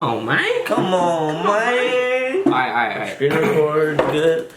Oh man, Come on, man. Alright. Screen record, good.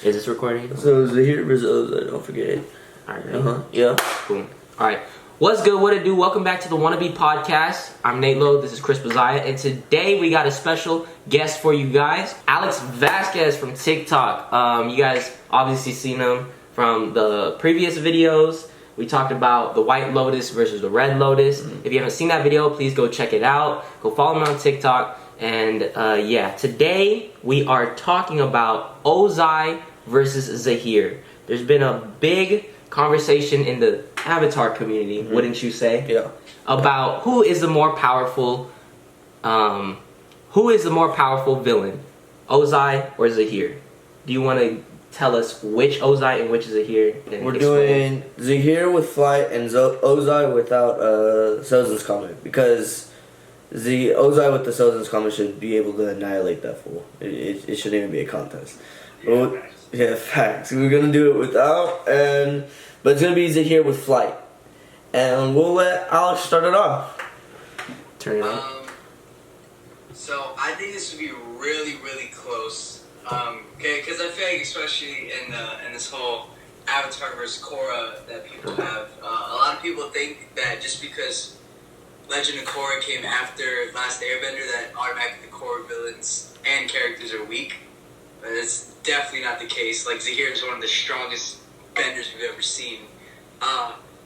Is this recording? So ZAHEER versus OZAI, don't forget it. Alright. Yeah. Cool. Alright. What's good? What it do? Welcome back to the Wannabe podcast. I'm Nate Lowe. This is Chris Bazaya, and today we got a special guest for you guys, Alex Vasquez from TikTok. You guys obviously seen him from the previous videos. We talked about the White Lotus versus the Red Lotus. If you haven't seen that video, please go check it out. Go follow him on TikTok. And yeah, today we are talking about OZAI versus ZAHEER. There's been a big conversation in the Avatar community, wouldn't you say? Yeah. About who is the more powerful, villain, OZAI or ZAHEER? Do you want to tell us which OZAI and which ZAHEER? We're doing ZAHEER with Flight and OZAI without Sozin's comment, because the OZAI with the Sozin's comment should be able to annihilate that fool. It shouldn't even be a contest. Yeah, facts. We're gonna do it without, but it's gonna be ZAHEER with Flight, and we'll let Alex start it off. Turn it on. So I think this would be really close. Okay, because I feel like especially in this whole Avatar versus Korra that people have, a lot of people think that just because Legend of Korra came after Last Airbender, that automatically the Korra villains and characters are weak. But it's definitely not the case. Like, ZAHEER is one of the strongest benders we've ever seen.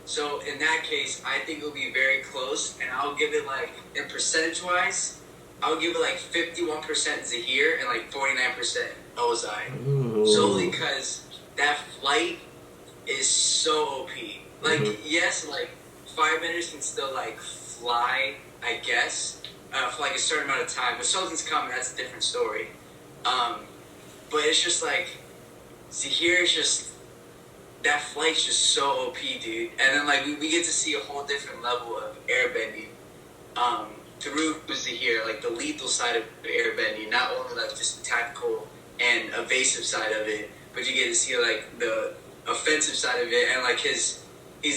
So in that case, I think it'll be very close, and I'll give it, like, in percentage-wise, I'll give it like 51% ZAHEER and like 49% OZAI. Solely because that flight is so OP. Like, yes, like, firebenders can still like fly, I guess, for like a certain amount of time. But Sozin's coming, that's a different story. But it's just like, ZAHEER is just, that flight's just so OP, dude. And then like we get to see a whole different level of airbending. Through ZAHEER, like the lethal side of airbending, not only like just the tactical and evasive side of it, but you get to see like the offensive side of it, and like he's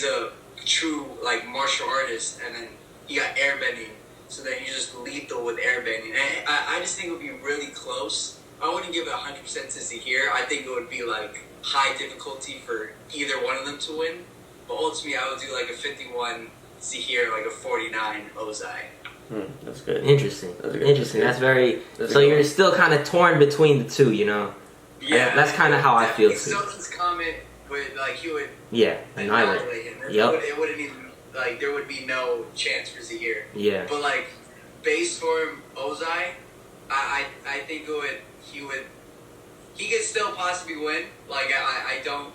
a true like martial artist, and then you got airbending, so then you're just lethal with airbending. And I just think it would be really close. I wouldn't give it 100% to ZAHEER. I think it would be like high difficulty for either one of them to win, but ultimately I would do like a 51 ZAHEER, like a 49 OZAI. That's good. Interesting. Interesting. That's very. That's so good. you're still kind of torn between the two, you know. Yeah, that's kind of how I feel too. Sozin's comment would like he would annihilate him. Yep. It wouldn't even like there would be no chance for ZAHEER. Yeah. But like base form OZAI, I think he could still possibly win. Like I don't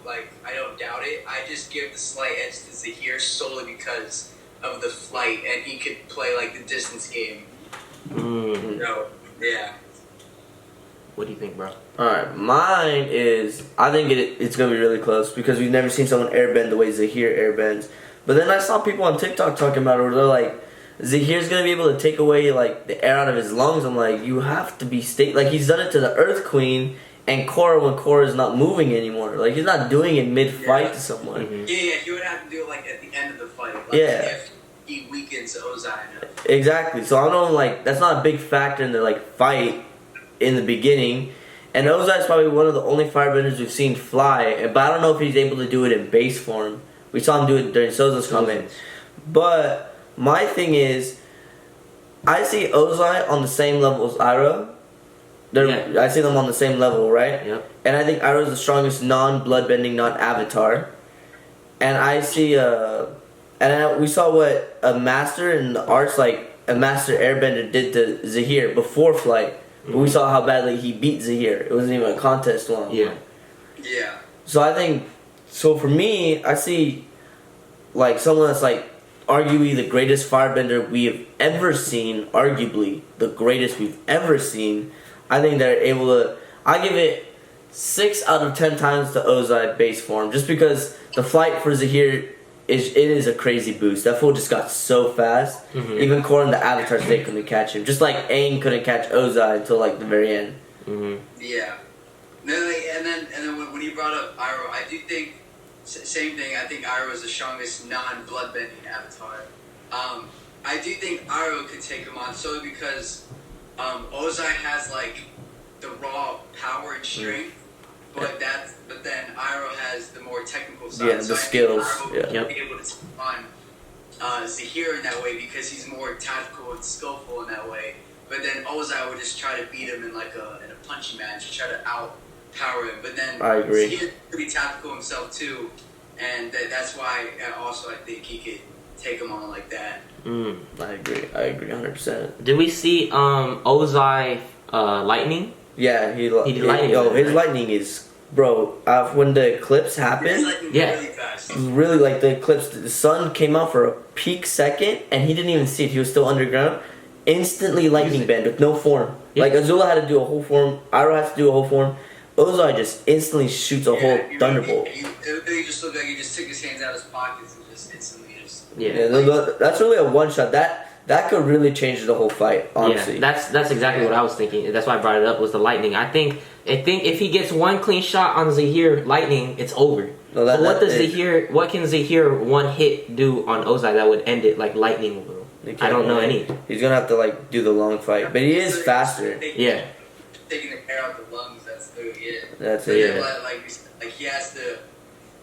doubt it. I just give the slight edge to ZAHEER solely because of the flight, and he could play like the distance game. So, yeah. What do you think, bro? Alright, mine is, I think it's going to be really close, because we've never seen someone airbend the way ZAHEER airbends. But then I saw people on TikTok talking about it where they're like, ZAHEER's going to be able to take away like the air out of his lungs. I'm like, you have to be like, he's done it to the Earth Queen and Korra when Korra's not moving anymore. Like, he's not doing it mid-fight to someone. Yeah, he would have to do it like at the end of the fight. Like, if he weakens OZAI enough. Exactly. So I don't like, that's not a big factor in the like fight in the beginning. And OZAI is probably one of the only firebenders we've seen fly, but I don't know if he's able to do it in base form. We saw him do it during Sozin's comment. But my thing is, I see OZAI on the same level as Iroh. I see them on the same level, right? Yep. And I think Iroh is the strongest non-bloodbending, non-avatar. And I see we saw what a master in the arts, like a master airbender, did to ZAHEER before flight. But we saw how badly he beat ZAHEER. It wasn't even a contest long. Yeah. Yeah. So I think, so for me, I see like someone that's like arguably the greatest firebender we have ever seen, arguably the greatest we've ever seen. I think they're able to, I give it 6 out of 10 times to OZAI base form, just because the flight for ZAHEER is a crazy boost. That fool just got so fast. Even Korra in the Avatar state couldn't catch him. Just like Aang couldn't catch OZAI until like the very end. Yeah. And then when you brought up Iroh, I do think same thing. I think Iroh is the strongest non-bloodbending avatar. I do think Iroh could take him on solely because Ozai has like the raw power and strength, but then Iroh has the more technical side. Yeah, the so skills. I think Iroh Yeah. will be able to take on ZAHEER in that way because he's more tactical and skillful in that way. But then Ozai would just try to beat him in like in a punching match, try to outpower him. But then I agree. ZAHEER's pretty tactical himself too, and that's why also I think he could take him on like that. I agree 100%. Did we see Ozai lightning? Yeah, he did lightning. his Right? lightning is, bro. When the eclipse happened, Yeah. Really fast. it was really like the eclipse. The sun came out for a peak second, and he didn't even see it. He was still underground. Instantly lightning bend with no form. Yeah. Like Azula had to do a whole form. Iroh has to do a whole form. Ozai just instantly shoots a whole thunderbolt. It just looked like he just took his hands out of his pockets and just instantly just. Yeah. That's really a one shot. That could really change the whole fight. Honestly, Yeah, that's exactly what I was thinking. That's why I brought it up was the lightning. I think if he gets one clean shot on ZAHEER lightning, it's over. No, But what can ZAHEER one hit do on Ozai that would end it like lightning will? I don't know any. He's gonna have to like do the long fight, but he is faster. Yeah. Taking the air out the lungs, that's literally it. That's But it. then, like he has to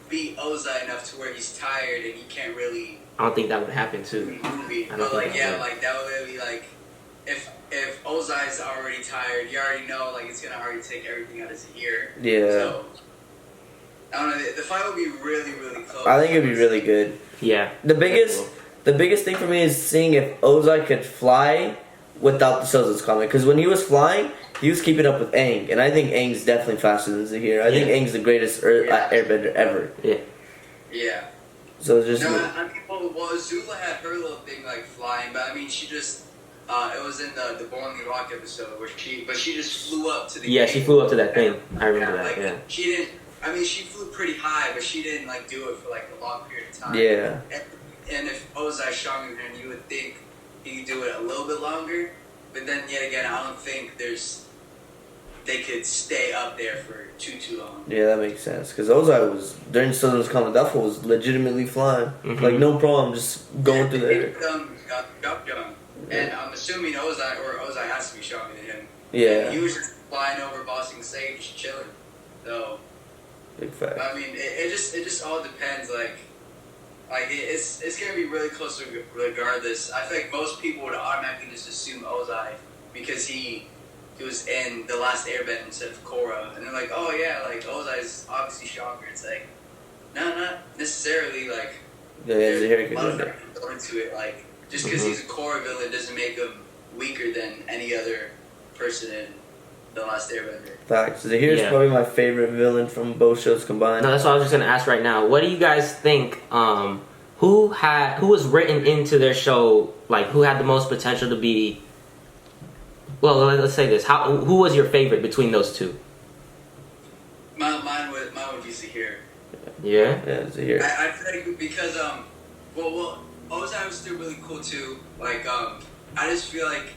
beat Ozai enough to where he's tired and he can't really I don't think that would happen too. move it. I don't But think like that would. like that would be like if Ozai's already tired, you already know like it's gonna already take everything out of his ear. Yeah. So I don't know. The fight would be really close. I think it'd be really good. Yeah. The biggest thing for me is seeing if Ozai could fly without the Sozin's comment. Because when he was flying, he was keeping up with Aang, and I think Aang's definitely faster than ZAHEER. I think Yeah. Aang's the greatest airbender ever. Yeah. So it's just No, I mean, well, Azula had her little thing like flying, but I mean, she just it was in the Boiling Rock episode where she just flew up to the. Yeah, gate. she flew up to that thing. I remember that. Like, Yeah. she didn't. I mean, she flew pretty high, but she didn't like do it for like a long period of time. Yeah. And if Ozai's stronger than him, you would think he could do it a little bit longer. But then yet again, I don't think they could stay up there for too long. Yeah, that makes sense. Because Ozai was, during Sozin's comment, that fool was legitimately flying. Mhm. Like, no problem, just going through the air. And I'm assuming Ozai has to be stronger than him. Yeah. He was just flying over Bossing Sage, chilling. So, Big fact. I mean, it just all depends. Like it's gonna be really close regardless. I feel like most people would automatically just assume Ozai because he was in the Last Airbender instead of Korra, and they're like, oh yeah, like Ozai's obviously stronger. It's like, no, not necessarily. Like, Yeah, there's ZAHEER a could lot do of that. factors go into it. Like, just because he's a Korra villain doesn't make him weaker than any other person in the Last Airbender. Facts. ZAHEER's Yeah. probably my favorite villain from both shows combined. No, that's what I was just gonna ask right now. What do you guys think? Who was written into their show? Like, who had the most potential to be? Well, let's say this. Who was your favorite between those two? Mine would be ZAHEER. Yeah. Yeah, ZAHEER. I feel like because well Ozai was still really cool too. Like I just feel like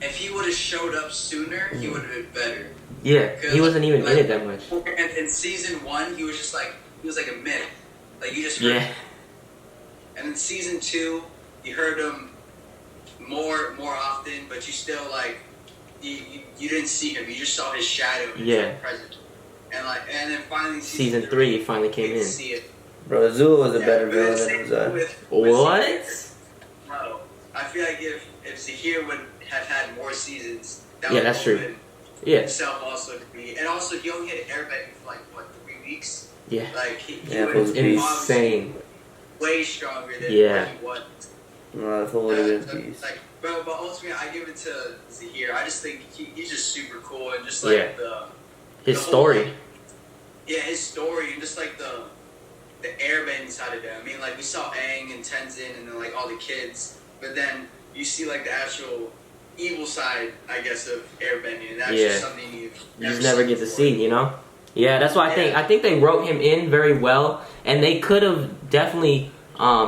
if he would have showed up sooner, he would have been better. Yeah. He wasn't even in it that much. And in season 1, he was like a myth. Like you just heard Yeah. him. And in season 2, you heard him more often, but you still like you didn't see him. You just saw his shadow. And Yeah. his presence. And then finally Season 3 he finally came you in. see it. Bro, Azula was a better but villain the than same Ozai. with What? No, I feel like if ZAHEER would have had more seasons, that Yeah, would that's have true. proven Yeah. himself also to be, and also he only had airbending for like what 3 weeks. Yeah. Like he Yeah, would it was have been Insane. way stronger than Yeah. what he was. No, that fool would have been peace. Like, but ultimately, I give it to ZAHEER. I just think he's just super cool and just like Yeah. His the whole, story. like, yeah, his story and just like the airbending side of it. I mean, like we saw Aang and Tenzin and then like all the kids, but then you see like the actual evil side, I guess, of airbending, and that's Yeah. just something you You just never get to before. see, you know? Yeah, that's why I think they wrote him in very well, and they could have definitely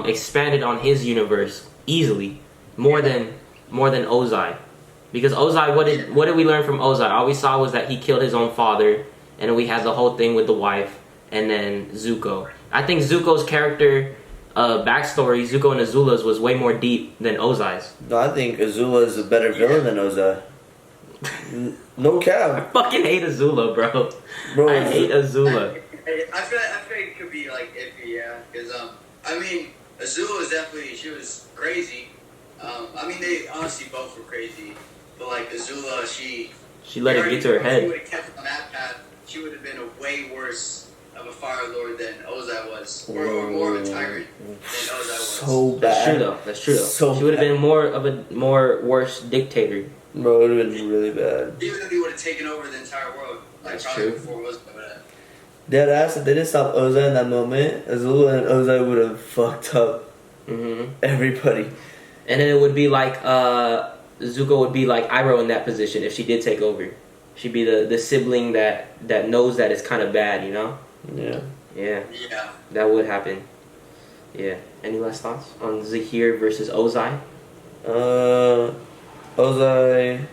expanded on his universe easily more than Ozai, because Ozai, what did we learn from Ozai? All we saw was that he killed his own father, and we had the whole thing with the wife, and then Zuko. I think Zuko's character backstory, Zuko and Azula's, was way more deep than Ozai's. No, I think Azula is a better villain than Ozai. No I cap, fucking hate Azula, bro. bro. I hate Azula. I feel like it could be like iffy, yeah. Because I mean, Azula was definitely she was crazy. I mean, they honestly both were crazy, but like Azula, She let it get to her If she head. would have kept on that path, she would have been a way worse of a Fire Lord than Ozai was, or more of a tyrant than Ozai was. So bad. That's true though. That's true though. So She would have bad. been more of a more worse dictator. Bro, it would have been really bad. He would have taken over the entire world. Like That's probably true. before Ozai would have. Dead ass, if they didn't stop Ozai in that moment, Azula and Ozai would have fucked up everybody. And then it would be like Zuko would be like Iroh in that position if she did take over. She'd be the sibling that knows that it's kind of bad, you know? Yeah. Yeah, Yeah. that would happen. Yeah. Any last thoughts on Zahir versus Ozai? Ozai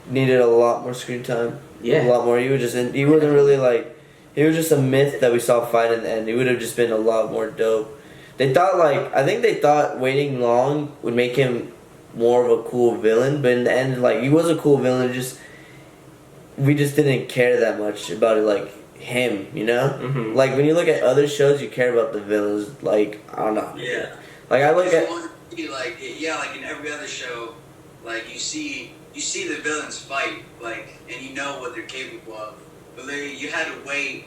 needed a lot more screen time. Yeah. A lot more. He wasn't really like, he was just a myth that we saw fight in the end. He would have just been a lot more dope. I think they thought waiting long would make him more of a cool villain, but in the end, like, he was a cool villain, we just didn't care that much about it, like, him, you know? Mhm. Like, when you look at other shows, you care about the villains, like, I don't know. Yeah. Like, I look at... Like in every other show, like you see the villains fight, like, and you know what they're capable of. But you had to wait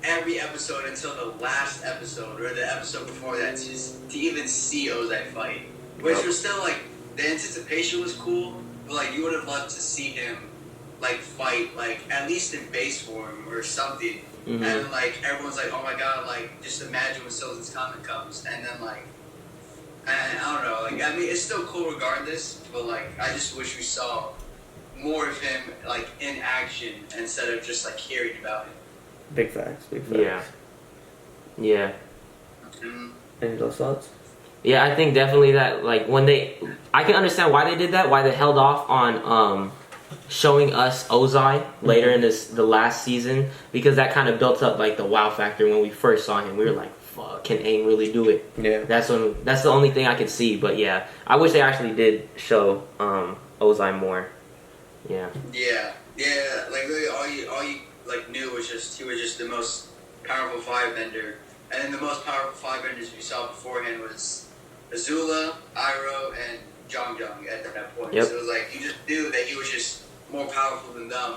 every episode until the last episode or the episode before that to even see Ozai fight, which was still like the anticipation was cool, but like you would have loved to see him like fight, like at least in base form or something. Mhm. And like everyone's like, oh my god, like just imagine when Sozin's comic comes, and then like. And I don't know, like, I mean, it's still cool regardless, but, like, I just wish we saw more of him, like, in action instead of just, like, hearing about it. Big facts, big facts. Yeah. Yeah. Mm. Any last thoughts? Yeah, I think definitely that, like, I can understand why they did that, why they held off on showing us Ozai later in the last season, because that kind of built up, like, the wow factor when we first saw him. We were like, fuck, can Aang really do it? Yeah. That's the only thing I could see, but yeah, I wish they actually did show Ozai more. Yeah. Yeah, like, really, all you like, knew was just, he was just the most powerful firebender, and then the most powerful firebenders we saw beforehand was Azula, Iroh, and Zhang at that point. Yep. So it was like, you just knew that he was just more powerful than them,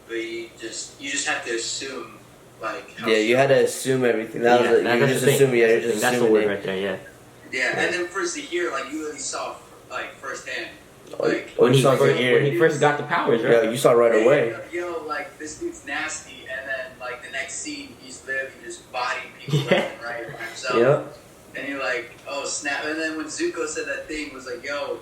but you just have to assume, like, how Yeah, you had to assume everything. That was it. that's You the just thing. assume, yeah, you're That's the just thing. That's the assuming word it. right there, yeah. Yeah, and then for Zahir, like, you really saw, like, firsthand. Like, When When you saw he Zahir, first got the powers, right? yeah, you saw right away. Yo, like, this dude's nasty, and then, like, the next scene, he's literally just bodying people Yeah. left and right by himself. Yep. And you're like, oh, snap. And then when Zuko said that thing, was like, yo,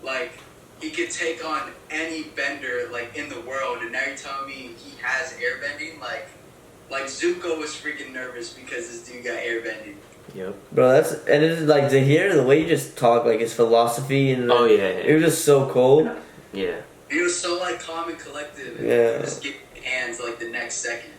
like, he could take on any bender, like, in the world, and now you're telling me he has airbending? Like Zuko was freaking nervous because this dude got airbending. Yep. Bro, and it's like Zahir, the way you just talk, like his philosophy, and Oh, yeah. it was just so cool. Yeah. He was so, like, calm and collected, and Yeah. just get hands, like, the next second.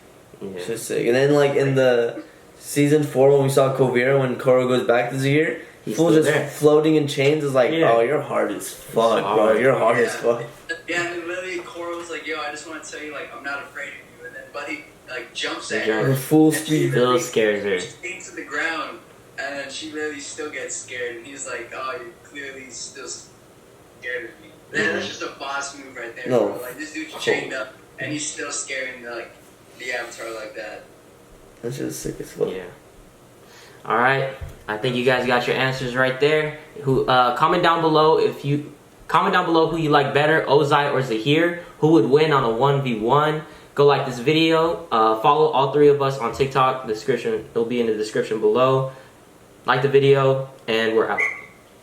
It's Yeah. just sick. And then, like, in the season 4, when we saw Kovira, when Korra goes back to Zahir, He's full still just there. floating in chains is like, Yeah. oh, you're hard as fuck, bro. hard. You're hard as Yeah. fuck. Yeah, and literally Korra was like, yo, I just want to tell you, like, I'm not afraid of you. And then Buddy, like, jumps at Yeah. her. Full And she speed. Still literally scares her. sinks to the ground. And then she literally still gets scared. And he's like, oh, you're clearly still scared of me. Man, that's just a boss move right there, No. bro. Like, this dude's chained up, and he's still scaring, like, the Avatar like that. That's just sick as fuck. Yeah. All right. I think you guys got your answers right there. Comment down below who you like better, Ozai or Zahir. Who would win on a 1v1? Go like this video. Follow all three of us on TikTok. It'll be in the description below. Like the video, and we're out.